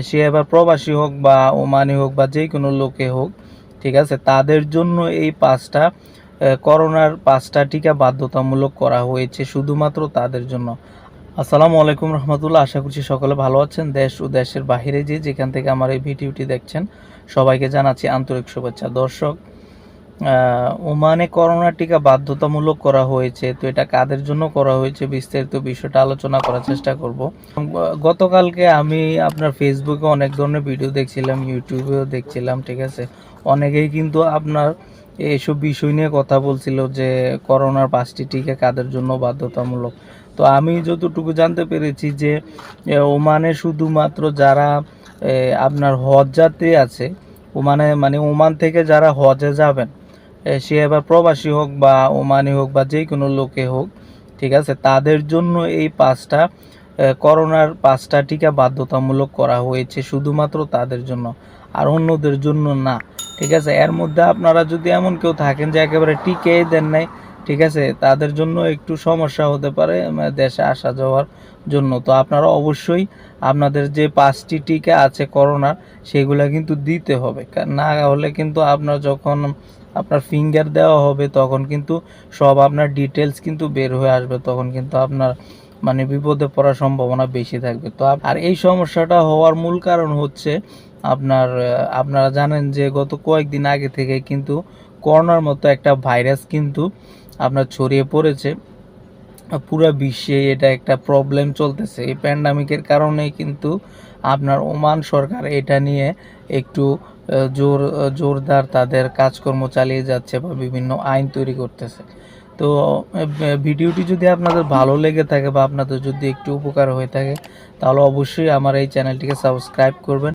সে এবার প্রবাসী হোক বা ওমানি হোক বা যে কোনো লোকে হোক, ঠিক আছে, তাদের জন্য এই করোনার 5টা টিকা বাধ্যতামূলক করা হয়েছে শুধুমাত্র তাদের জন্য। আসসালামু আলাইকুম রহমতুল্লাহ, আশা করছি সকলে ভালো আছেন। দেশ ও দেশের বাহিরে যেখান থেকে আমার এই ভিডিওটি দেখছেন সবাইকে জানাচ্ছি আন্তরিক শুভেচ্ছা। দর্শক, ওমানে করোনা টিকা বাধ্যতামূলক করা হয়েছে, তো এটা কাদের জন্য করা হয়েছে বিস্তারিত বিষয়টা আলোচনা করার চেষ্টা করব। গতকালকে আমি আপনার ফেসবুকে অনেক ধরনের ভিডিও দেখছিলাম, ইউটিউবেও দেখছিলাম, ঠিক আছে। অনেকেই কিন্তু আপনার এসব বিষয় নিয়ে কথা বলছিল যে করোনার 5টি টিকা কাদের জন্য বাধ্যতামূলক। তো আমি যতটুকু জানতে পেরেছি যে ওমানে শুধুমাত্র যারা আপনার হজ যাত্রী আছে, মানে ওমান থেকে যারা হজে যাবেন, সে এবার প্রবাসী হোক বা ওমানি হোক বা যে কোনো লোকে হোক, ঠিক আছে, তাদের জন্য এই করোনার 5টা টিকা বাধ্যতামূলক করা হয়েছে শুধুমাত্র তাদের জন্য, আর অন্যদের জন্য না, ঠিক আছে। এর মধ্যে আপনারা যদি এমন কেউ থাকেন যে একেবারে টিকেই দেন নাই, ঠিক আছে, তাদের জন্য একটু সমস্যা হতে পারে দেশে আসা যাওয়ার জন্য। তো আপনারা অবশ্যই আপনাদের যে 5টি টিকা আছে করোনার, সেগুলো কিন্তু দিতে হবে। না হলে কিন্তু আপনার যখন আপনার ফিঙ্গার দেওয়া হবে তখন কিন্তু সব আপনার ডিটেলস কিন্তু বের হয়ে আসবে, তখন কিন্তু আপনার মানে বিপদে পড়ার সম্ভাবনা বেশি থাকবে। তো আর এই সমস্যাটা হওয়ার মূল কারণ হচ্ছে আপনারা জানেন যে গত কয়েকদিন আগে থেকে কিন্তু করোনার মতো একটা ভাইরাস কিন্তু আপনার ছড়িয়ে পড়েছে পুরো বিশ্বে। এটা একটা প্রবলেম চলতেছে, এই প্যান্ডামিকের কারণেই কিন্তু আপনার ওমান সরকার এটা নিয়ে একটু জোরদার তাদের কাজকর্ম চালিয়ে যাচ্ছে বা বিভিন্ন আইন তৈরি করতেছে। তো ভিডিওটি যদি আপনাদের ভালো লেগে থাকে বা আপনাদের যদি একটু উপকার হয়ে থাকে, তাহলে অবশ্যই আমার এই চ্যানেলটিকে সাবস্ক্রাইব করবেন।